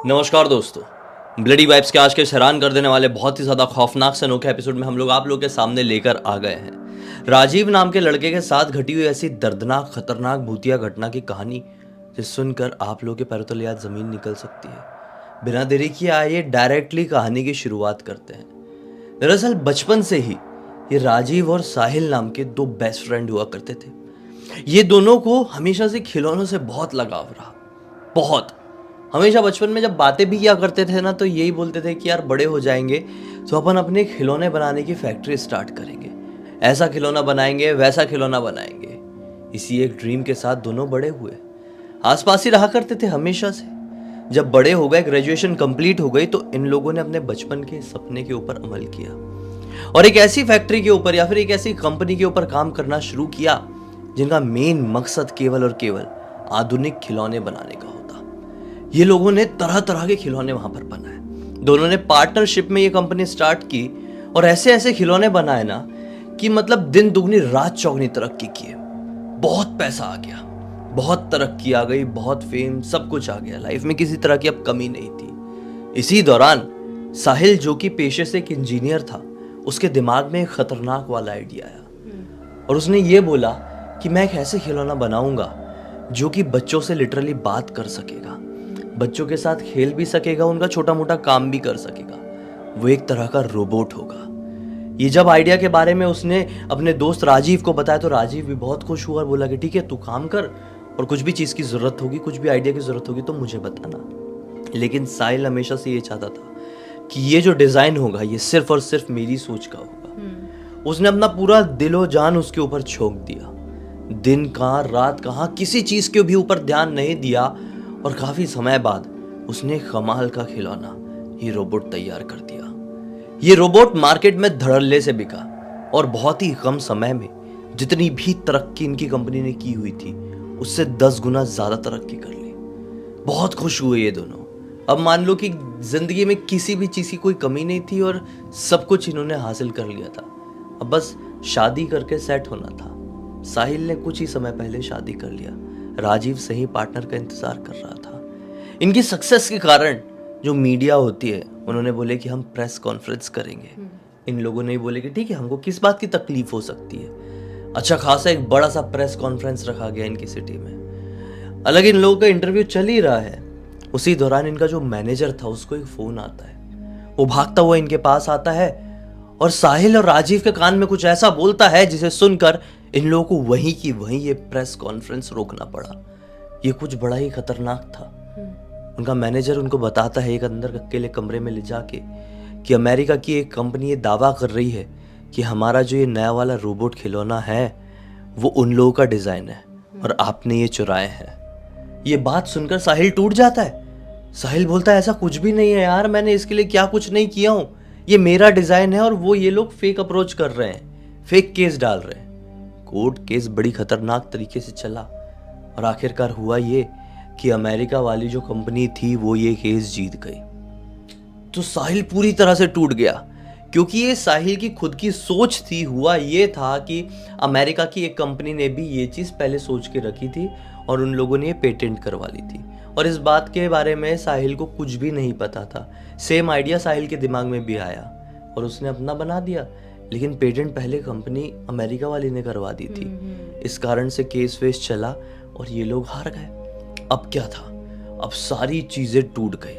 नमस्कार दोस्तों, bloody vibes के आज के हैरान कर देने वाले बहुत ही ज़्यादा खौफनाक से अनोखे एपिसोड में हम लोग आप लोग के सामने लेकर आ गए हैं राजीव नाम के लड़के के साथ घटी हुई ऐसी दर्दनाक खतरनाक भूतिया घटना की कहानी जिसे सुनकर आप लोगों के पैरों तले आज ज़मीन निकल सकती है। बिना देरी किए आइए डायरेक्टली कहानी की शुरुआत करते हैं। दरअसल बचपन से ही ये राजीव और साहिल नाम के दो बेस्ट फ्रेंड हुआ करते थे। ये दोनों को हमेशा से खिलौनों से बहुत लगाव रहा, बहुत। हमेशा बचपन में जब बातें भी किया करते थे ना, तो यही बोलते थे कि यार बड़े हो जाएंगे तो अपन अपने खिलौने बनाने की फैक्ट्री स्टार्ट करेंगे, ऐसा खिलौना बनाएंगे वैसा खिलौना बनाएंगे। इसी एक ड्रीम के साथ दोनों बड़े हुए, आसपास ही रहा करते थे हमेशा से। जब बड़े हो गए, ग्रेजुएशन कंप्लीट हो गई, तो इन लोगों ने अपने बचपन के सपने के ऊपर अमल किया और एक ऐसी फैक्ट्री के ऊपर या फिर एक ऐसी कंपनी के ऊपर काम करना शुरू किया जिनका मेन मकसद केवल और केवल आधुनिक खिलौने बनाने का होता। ये लोगों ने तरह तरह के खिलौने वहां पर बनाए। दोनों ने पार्टनरशिप में ये कंपनी स्टार्ट की और ऐसे ऐसे खिलौने बनाए ना कि मतलब दिन दुगनी रात चौगनी तरक्की की। बहुत पैसा आ गया, बहुत तरक्की आ गई, बहुत फेम, सब कुछ आ गया। लाइफ में किसी तरह की अब कमी नहीं थी। इसी दौरान साहिल, जो कि पेशे से एक इंजीनियर था, उसके दिमाग में एक खतरनाक वाला आइडिया आया और उसने ये बोला कि मैं एक ऐसे खिलौना बनाऊंगा जो कि बच्चों से लिटरली बात कर सकेगा, बच्चों के साथ खेल भी सकेगा, उनका छोटा मोटा काम भी कर सकेगा। वो एक तरह का रोबोट होगा। ये जब आइडिया के बारे में उसने अपने दोस्त राजीव को बताया तो राजीव भी बहुत खुश हुआ और बोला कि ठीक है, तू काम कर और कुछ भी चीज़ की ज़रूरत होगी, कुछ भी आइडिया की ज़रूरत होगी तो मुझे बताना। लेकिन साहिल हमेशा से ये चाहता था कि ये जो डिज़ाइन होगा ये सिर्फ और सिर्फ मेरी सोच का होगा। उसने अपना पूरा दिलो जान उसके ऊपर झोंक दिया। दिन कहाँ रात कहाँ, किसी चीज़ के भी ऊपर ध्यान नहीं दिया और काफी समय बाद उसने कमाल का खिलौना, ये रोबोट तैयार कर दिया। ये रोबोट मार्केट में धड़ल्ले से बिका और बहुत ही कम समय में जितनी भी तरक्की इनकी कंपनी ने की हुई थी उससे 10 गुना ज्यादा तरक्की कर ली। बहुत खुश हुए ये दोनों। अब मान लो कि जिंदगी में किसी भी चीज की कोई कमी नहीं थी और सब कुछ इन्होंने हासिल कर लिया था। अब बस शादी करके सेट होना था। साहिल ने कुछ ही समय पहले शादी कर लिया। राजीव सही पार्टनर का इंतजार कर रहा था। इनकी सक्सेस के कारण जो मीडिया होती है, उन्होंने बोले कि हम प्रेस कॉन्फ्रेंस करेंगे। इन लोगों ने बोले कि ठीक है, हमको किस बात की तकलीफ हो सकती है। अच्छा खासा एक बड़ा सा प्रेस कॉन्फ्रेंस रखा गया इनकी सिटी में। अलग इन लोगों का इंटरव्यू चल ही रहा है। उसी दौरान इनका जो मैनेजर था उसको एक फोन आता है। वो भागता हुआ इनके पास आता है और साहिल और राजीव के कान में कुछ ऐसा बोलता है जिसे सुनकर इन लोगों को वहीं की वहीं ये प्रेस कॉन्फ्रेंस रोकना पड़ा। ये कुछ बड़ा ही खतरनाक था। उनका मैनेजर उनको बताता है एक अंदर अकेले कमरे में ले जाके कि अमेरिका की एक कंपनी ये दावा कर रही है कि हमारा जो ये नया वाला रोबोट खिलौना है वो उन लोगों का डिजाइन है और आपने ये चुराए हैं। ये बात सुनकर साहिल टूट जाता है। साहिल बोलता है ऐसा कुछ भी नहीं है यार, मैंने इसके लिए क्या कुछ नहीं किया हूं, ये मेरा डिजाइन है और वो ये लोग फेक अप्रोच कर रहे हैं, फेक केस डाल रहे हैं। कोर्ट केस बड़ी खतरनाक तरीके से चला और आखिरकार हुआ ये कि अमेरिका वाली जो कंपनी थी वो ये केस जीत गई। तो साहिल पूरी तरह से टूट गया क्योंकि ये साहिल की खुद की सोच थी। हुआ ये था कि अमेरिका की एक कंपनी ने भी ये चीज़ पहले सोच के रखी थी और उन लोगों ने ये पेटेंट करवा ली थी और इस बात के बारे में साहिल को कुछ भी नहीं पता था। सेम आइडिया साहिल के दिमाग में भी आया और उसने अपना बना दिया, लेकिन पेटेंट पहले कंपनी अमेरिका वाली ने करवा दी थी। इस कारण से केस वेस चला और ये लोग हार गए। अब क्या था, अब सारी चीजें टूट गई।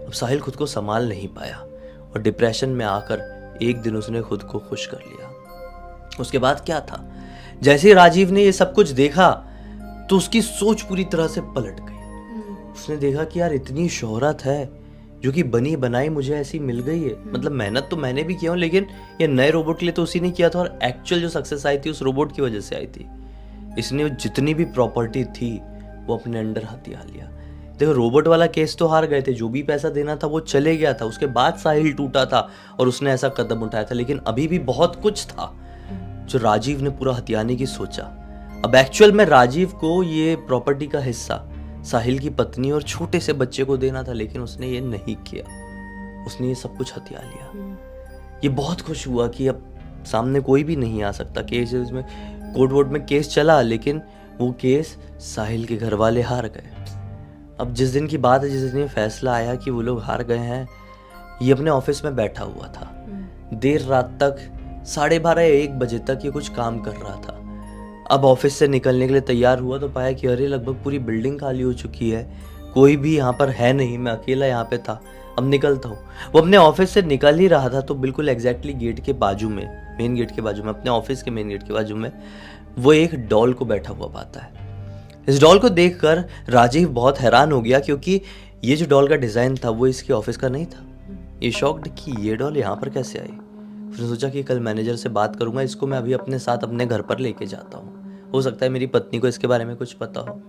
अब साहिल खुद को संभाल नहीं पाया और डिप्रेशन में आकर एक दिन उसने खुद को खुश कर लिया। उसके बाद क्या था, जैसे राजीव ने ये सब कुछ देखा तो उसकी सोच पूरी तरह से पलट गई। उसने देखा कि यार इतनी शोहरत है जो कि बनी बनाई मुझे ऐसी मिल गई है। मतलब मेहनत तो मैंने भी किया हूँ, लेकिन ये नए रोबोट के लिए तो उसी ने किया था और एक्चुअल जो सक्सेस आई थी उस रोबोट की वजह से आई थी। इसने जितनी भी प्रॉपर्टी थी वो अपने अंडर हथिया लिया। देखो, रोबोट वाला केस तो हार गए थे, जो भी पैसा देना था वो चले गया था। उसके बाद साहिल टूटा था और उसने ऐसा कदम उठाया था, लेकिन अभी भी बहुत कुछ था जो राजीव ने पूरा हथियाने की सोचा। अब एक्चुअल में राजीव को ये प्रॉपर्टी का हिस्सा साहिल की पत्नी और छोटे से बच्चे को देना था, लेकिन उसने ये नहीं किया। उसने ये सब कुछ हथिया लिया। ये बहुत खुश हुआ कि अब सामने कोई भी नहीं आ सकता। केस में कोर्ट वोर्ट में केस चला, लेकिन वो केस साहिल के घर वाले हार गए। अब जिस दिन की बात है, जिस दिन ये फैसला आया कि वो लोग हार गए हैं, ये अपने ऑफिस में बैठा हुआ था। देर रात तक 12:30-1 बजे तक ये कुछ काम कर रहा था। अब ऑफिस से निकलने के लिए तैयार हुआ तो पाया कि अरे लगभग पूरी बिल्डिंग खाली हो चुकी है, कोई भी यहाँ पर है नहीं, मैं अकेला यहाँ पे था, अब निकलता हूँ। वो अपने ऑफिस से निकल ही रहा था तो बिल्कुल एग्जैक्टली गेट के बाजू में, मेन गेट के बाजू में, अपने ऑफिस के मेन गेट के बाजू में वो एक डॉल को बैठा हुआ पाता है। इस डॉल को देखकर राजीव बहुत हैरान हो गया, क्योंकि ये जो डॉल का डिज़ाइन था वो इसके ऑफिस का नहीं था। ये शॉक्ड कि ये डॉल यहाँ पर कैसे आई। फिर सोचा कि कल मैनेजर से बात करूंगा, इसको मैं अभी अपने साथ अपने घर पर लेके जाता हूँ, हो सकता है मेरी पत्नी को इसके बारे में कुछ पता हो।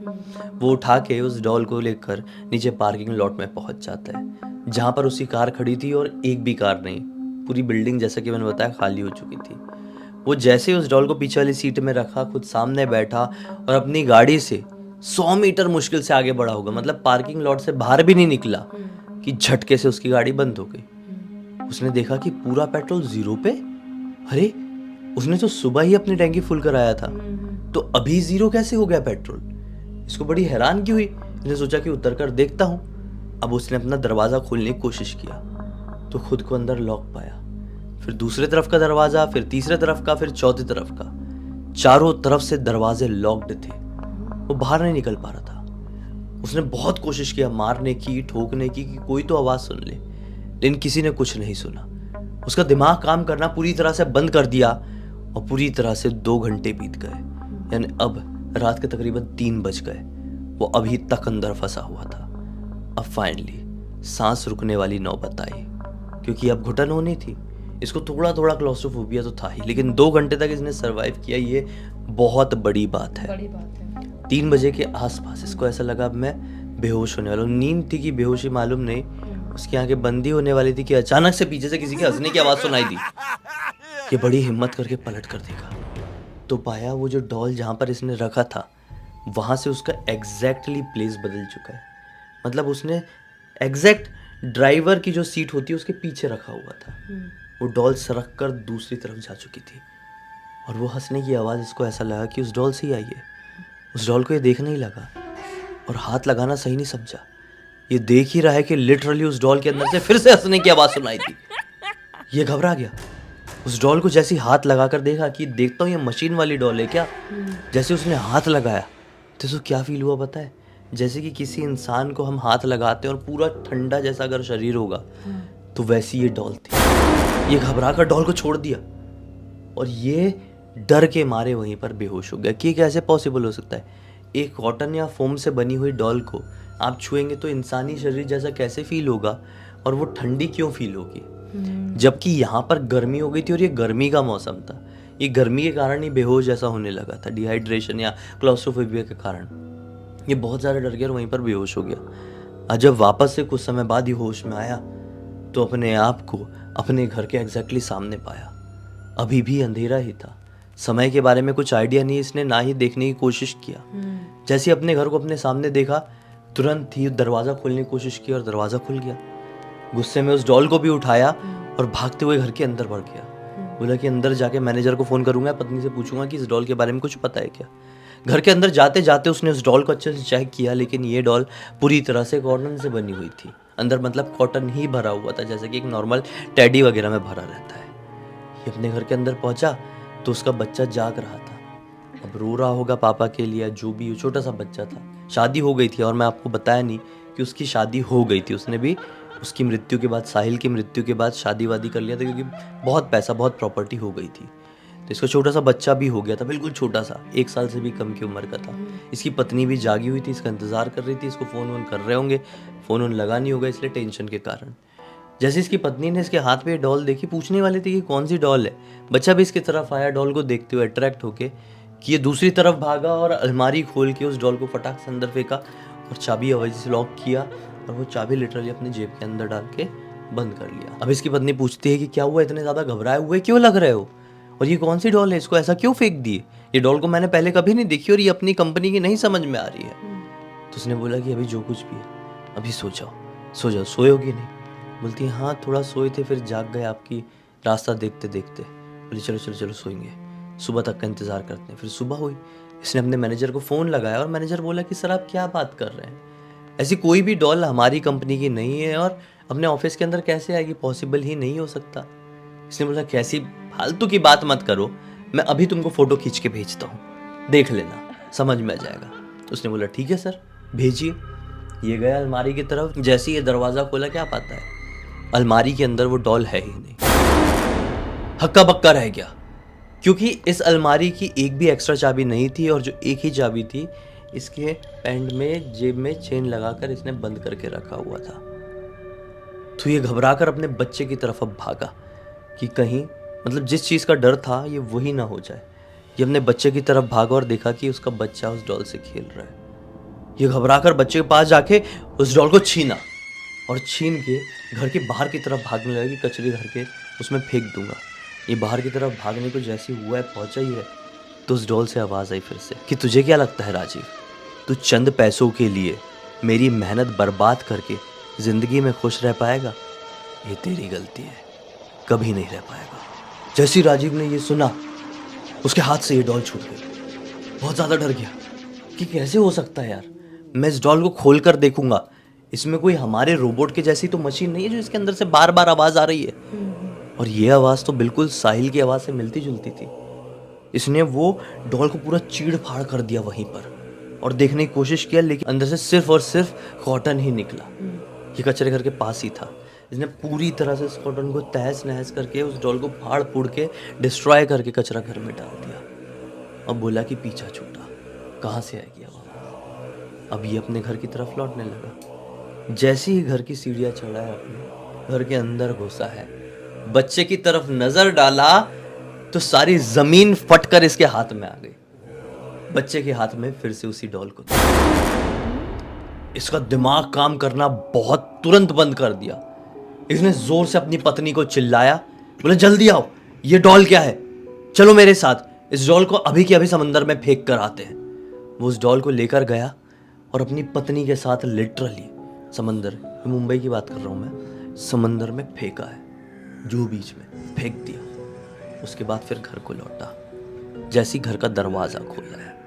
वो उठा के उस डॉल को लेकर नीचे पार्किंग लॉट में पहुंच जाता है, जहाँ पर उसकी कार खड़ी थी और एक भी कार नहीं, पूरी बिल्डिंग जैसा कि मैंने बताया खाली हो चुकी थी। वो जैसे ही उस डॉल को पीछे वाली सीट में रखा, खुद सामने बैठा और अपनी गाड़ी से 100 मीटर मुश्किल से आगे बढ़ा होगा, मतलब पार्किंग लॉट से बाहर भी नहीं निकला कि झटके से उसकी गाड़ी बंद हो गई। उसने देखा कि पूरा पेट्रोल 0 पे। अरे उसने तो सुबह ही अपनी टैंकी फुल कराया था, तो अभी 0 कैसे हो गया पेट्रोल। इसको बड़ी हैरान की हुई। इसने सोचा कि उतर कर देखता हूँ। अब उसने अपना दरवाज़ा खोलने की कोशिश किया तो खुद को अंदर लॉक पाया। फिर दूसरे तरफ का दरवाज़ा, फिर तीसरे तरफ का, फिर चौथी तरफ का, चारों तरफ से दरवाजे लॉक्ड थे। वो बाहर नहीं निकल पा रहा था। उसने बहुत कोशिश किया मारने की, ठोकने की, कि कोई तो आवाज़ सुन ले, लेकिन किसी ने कुछ नहीं सुना। उसका दिमाग काम करना पूरी तरह से बंद कर दिया और पूरी तरह से 2 घंटे बीत गए, यानी अब रात के तकरीबन 3 बज गए। वो अभी तक अंदर फंसा हुआ था। अब फाइनली सांस रुकने वाली नौबत आई, क्योंकि अब घुटन होनी थी। इसको थोड़ा थोड़ा क्लॉस्ट्रोफोबिया तो था ही, लेकिन 2 घंटे तक इसने सरवाइव किया, ये बहुत बड़ी बात है। 3 बजे के आसपास इसको ऐसा लगा अब मैं बेहोश होने वाला हूँ। नींद थी कि बेहोशी मालूम नहीं। उसकी आंखें बंदी होने वाली थी कि अचानक से पीछे से किसी के हंसने की आवाज सुनाई दी। ये बड़ी हिम्मत करके पलट कर देखा तो पाया वो जो डॉल जहां पर इसने रखा था वहां से उसका एग्जैक्टली प्लेस बदल चुका है। मतलब उसने एग्जैक्ट ड्राइवर की जो सीट होती है उसके पीछे रखा हुआ था। वो डॉल सरक कर दूसरी तरफ जा चुकी थी और वो हंसने की आवाज़ इसको ऐसा लगा कि उस डॉल से ही आई है। उस डॉल को ये देखने ही लगा और हाथ लगाना सही नहीं समझा। ये देख ही रहा है कि लिटरली उस डॉल के अंदर से फिर से हंसने की आवाज़ सुनाई थी। ये घबरा गया। उस डॉल को जैसे हाथ लगाकर देखा कि देखता हूँ ये मशीन वाली डॉल है क्या। जैसे उसने हाथ लगाया तो उसको क्या फील हुआ पता है, जैसे कि किसी इंसान को हम हाथ लगाते हैं और पूरा ठंडा जैसा अगर शरीर होगा तो वैसी ये डॉल थी। ये घबरा कर डॉल को छोड़ दिया और ये डर के मारे वहीं पर बेहोश हो गया कि कैसे पॉसिबल हो सकता है। एक कॉटन या फोम से बनी हुई डॉल को आप छुएंगे तो इंसानी शरीर जैसा कैसे फील होगा और वो ठंडी क्यों फील होगी, जबकि यहाँ पर गर्मी हो गई थी और ये गर्मी का मौसम था। ये गर्मी के कारण ही बेहोश जैसा होने लगा था, डिहाइड्रेशन या क्लॉस्ट्रोफोबिया के कारण। ये बहुत ज़्यादा डर गया और वहीं पर बेहोश हो गया। और जब वापस से कुछ समय बाद ही होश में आया तो अपने आप को अपने घर के एग्जैक्टली सामने पाया। अभी भी अंधेरा ही था, समय के बारे में कुछ आइडिया नहीं, इसने ना ही देखने की कोशिश किया। जैसे अपने घर को अपने सामने देखा तुरंत ही दरवाज़ा खोलने की कोशिश की और दरवाज़ा खुल गया। गुस्से में उस डॉल को भी उठाया और भागते हुए घर के अंदर बढ़ गया। बोला कि अंदर जाके मैनेजर को फ़ोन करूंगा, पत्नी से पूछूंगा कि इस डॉल के बारे में कुछ पता है क्या। घर के अंदर जाते जाते उसने उस डॉल को अच्छे से चेक किया, लेकिन ये डॉल पूरी तरह से कॉटन से बनी हुई थी। अंदर मतलब कॉटन ही भरा हुआ था, जैसे कि एक नॉर्मल टेडी वगैरह में भरा रहता है। ये अपने घर के अंदर पहुंचा तो उसका बच्चा जाग रहा था। अब रो रहा होगा पापा के लिए, जो भी, छोटा सा बच्चा था। शादी हो गई थी और मैं आपको बताया नहीं कि उसकी शादी हो गई थी। उसने भी उसकी मृत्यु के बाद, साहिल की मृत्यु के बाद शादी वादी कर लिया था, क्योंकि बहुत पैसा, बहुत प्रॉपर्टी हो गई थी। तो इसका छोटा सा बच्चा भी हो गया था, बिल्कुल छोटा सा, 1 साल से भी कम की उम्र का था। इसकी पत्नी भी जागी हुई थी, इसका इंतज़ार कर रही थी। इसको फ़ोन वोन कर रहे होंगे, फ़ोन वोन लगा नहीं होगा इसलिए टेंशन के कारण। जैसे इसकी पत्नी ने इसके हाथ पे डॉल देखी, पूछने वाली थी कि कौन सी डॉल है। बच्चा भी इसकी तरफ आया डॉल को देखते हुए अट्रैक्ट होके, कि ये दूसरी तरफ भागा और अलमारी खोल के उस डॉल को फटाक से अंदर फेंका और चाबी आवाज़ से लॉक किया और वो चाबी लिटरली अपने जेब के अंदर डाल के बंद कर लिया। अब इसकी पत्नी पूछती है कि क्या हुआ, इतने ज़्यादा घबराए हुए क्यों लग रहे हो, और ये कौन सी डॉल है, इसको ऐसा क्यों फेंक दिए। ये डॉल को मैंने पहले कभी नहीं देखी और ये अपनी कंपनी की नहीं समझ में आ रही है। तो उसने बोला कि अभी जो कुछ भी है अभी सो जाओ, सो जाओ, सोओगे नहीं। बोलती है हाँ थोड़ा सोए थे, फिर जाग गए आपकी रास्ता देखते देखते। बोली चलो चलो चलो सोएंगे, सुबह तक का इंतज़ार करते हैं। फिर सुबह हुई, इसने अपने मैनेजर को फ़ोन लगाया और मैनेजर बोला कि सर आप क्या बात कर रहे हैं, ऐसी कोई भी डॉल हमारी कंपनी की नहीं है और अपने ऑफिस के अंदर कैसे आएगी, पॉसिबल ही नहीं हो सकता। इसने बोला कैसी फालतू की बात मत करो, मैं अभी तुमको फोटो खींच के भेजता हूँ, देख लेना, समझ में आ जाएगा। उसने बोला ठीक है सर, भेजिए। ये गया अलमारी की तरफ, जैसे ये दरवाज़ा खोला क्या पाता है, अलमारी के अंदर वो डॉल है ही नहीं। हक्का बक्का रह गया, क्योंकि इस अलमारी की एक भी एक्स्ट्रा चाबी नहीं थी और जो एक ही चाबी थी इसके पैंट में जेब में चेन लगाकर इसने बंद करके रखा हुआ था। तो ये घबराकर अपने बच्चे की तरफ अब भागा कि कहीं मतलब जिस चीज़ का डर था ये वही ना हो जाए। ये अपने बच्चे की तरफ भागा और देखा कि उसका बच्चा उस डॉल से खेल रहा है। ये घबराकर बच्चे के पास जाके उस डॉल को छीना और छीन के घर के बाहर की तरफ भागने लगा कि कचरे धर के उसमें फेंक दूंगा। ये बाहर की तरफ भागने को जैसे हुआ है, पहुंचा ही है, तो उस डॉल से आवाज़ आई फिर से कि तुझे क्या लगता है राजीव, तू चंद पैसों के लिए मेरी मेहनत बर्बाद करके ज़िंदगी में खुश रह पाएगा? ये तेरी गलती है, कभी नहीं रह पाएगा। जैसे राजीव ने ये सुना उसके हाथ से ये डॉल छूट गई। बहुत ज़्यादा डर गया कि कैसे हो सकता है यार, मैं इस डॉल को खोल कर देखूंगा, इसमें कोई हमारे रोबोट के जैसी तो मशीन नहीं है जो इसके अंदर से बार बार आवाज़ आ रही है। और ये आवाज़ तो बिल्कुल साहिल की आवाज़ से मिलती जुलती थी। इसने वो डॉल को पूरा चीड़ फाड़ कर दिया वहीं पर और देखने की कोशिश किया, लेकिन अंदर से सिर्फ और सिर्फ कॉटन ही निकला। ये कचरे घर के पास ही था। इसने पूरी तरह से उस कॉटन को तहस नहस करके उस डॉल को फाड़ फूड़ के डिस्ट्रॉय करके कचरा घर में डाल दिया और बोला कि पीछा छूटा, कहाँ से आएगी आवाज़। अब ये अपने घर की तरफ लौटने लगा। जैसे ही घर की सीढ़ियाँ चढ़ा है, अपने घर के अंदर घुसा है, बच्चे की तरफ नजर डाला तो सारी जमीन फटकर इसके हाथ में आ गई। बच्चे के हाथ में फिर से उसी डॉल को इसका दिमाग काम करना बहुत तुरंत बंद कर दिया। इसने जोर से अपनी पत्नी को चिल्लाया, बोले जल्दी आओ, ये डॉल क्या है, चलो मेरे साथ, इस डॉल को अभी के अभी समंदर में फेंक कर आते हैं। वो उस डॉल को लेकर गया और अपनी पत्नी के साथ लिटरली समंदर, मुंबई की बात कर रहा हूं मैं, समंदर में फेंका है, जूहू बीच में फेंक दिया। उसके बाद फिर घर को लौटा। जैसी घर का दरवाज़ा खोला है,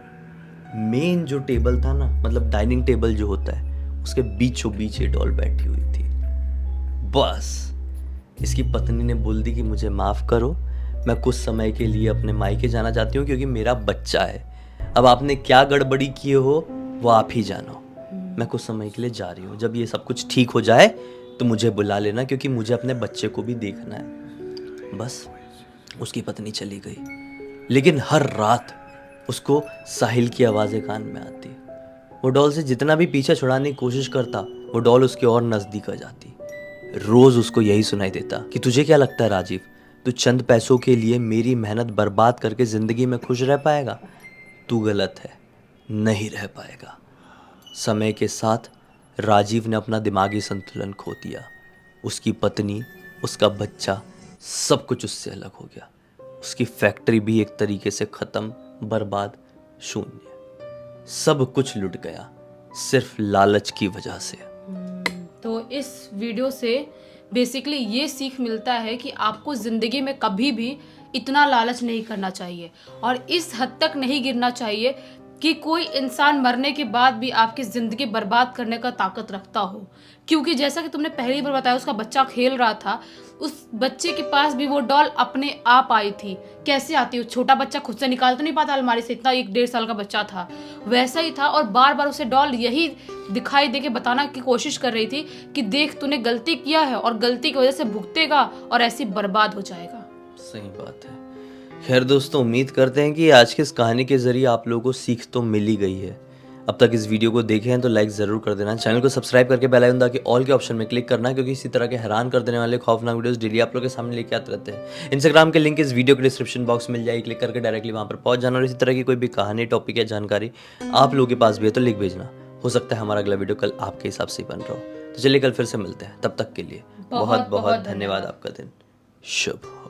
मेन जो टेबल था ना, मतलब डाइनिंग टेबल जो होता है, उसके बीचों बीच ये डॉल बैठी हुई थी। बस इसकी पत्नी ने बोल दी कि मुझे माफ़ करो, मैं कुछ समय के लिए अपने मायके जाना चाहती हूँ क्योंकि मेरा बच्चा है। अब आपने क्या गड़बड़ी किए हो वो आप ही जानो, मैं कुछ समय के लिए जा रही हूँ, जब ये सब कुछ ठीक हो जाए तो मुझे बुला लेना क्योंकि मुझे अपने बच्चे को भी देखना है। बस उसकी पत्नी चली गई, लेकिन हर रात उसको साहिल की आवाज़ें कान में आती। वो डॉल से जितना भी पीछा छुड़ाने की कोशिश करता, वो डॉल उसके और नज़दीक आ जाती। रोज़ उसको यही सुनाई देता कि तुझे क्या लगता है राजीव, तू चंद पैसों के लिए मेरी मेहनत बर्बाद करके ज़िंदगी में खुश रह पाएगा? तू गलत है, नहीं रह पाएगा। समय के साथ राजीव ने अपना दिमागी संतुलन खो दिया। उसकी पत्नी, उसका बच्चा, सब कुछ उससे अलग हो गया। उसकी फैक्ट्री भी एक तरीके से ख़त्म, बर्बाद, शून्य, सब कुछ लुट गया सिर्फ लालच की वजह से। तो इस वीडियो से बेसिकली ये सीख मिलता है कि आपको ज़िंदगी में कभी भी इतना लालच नहीं करना चाहिए और इस हद तक नहीं गिरना चाहिए कि कोई इंसान मरने के बाद भी आपकी ज़िंदगी बर्बाद करने का ताकत रखता हो। क्योंकि जैसा कि तुमने पहली बार बताया, उसका बच्चा खेल रहा था, उस बच्चे के पास भी वो डॉल अपने आप आई थी। कैसे आती है? छोटा बच्चा खुद से निकाल तो नहीं पाता अलमारी से, इतना 1-1.5 साल का बच्चा था, वैसा ही था। और बार बार उसे डॉल यही दिखाई दे के बताना की कोशिश कर रही थी कि देख तूने गलती किया है और गलती की वजह से भुगतेगा और ऐसी बर्बाद हो जाएगा। सही बात है। खैर दोस्तों, उम्मीद करते हैं कि आज की इस कहानी के जरिए आप लोगों को सीख तो मिल ही गई है। अब तक इस वीडियो को देखे हैं तो लाइक ज़रूर कर देना, चैनल को सब्सक्राइब करके बेल आइकन दबा के ऑल के ऑप्शन में क्लिक करना, क्योंकि इसी तरह के हैरान कर देने वाले खौफनाक वीडियोस डेली आप लोगों के सामने लेके आते रहते हैं। इंस्टाग्राम के लिंक इस वीडियो के डिस्क्रिप्शन बॉक्स में मिल जाएगी, क्लिक करके डायरेक्टली वहाँ पर पहुँच जाना। और इसी तरह की कोई भी कहानी, टॉपिक या जानकारी आप लोगों के पास भी है तो लिख भेजना। हो सकता है हमारा अगला वीडियो कल आपके हिसाब से ही बन रहा हो। तो चलिए कल फिर से मिलते हैं, तब तक के लिए बहुत बहुत धन्यवाद। आपका दिन शुभ हो।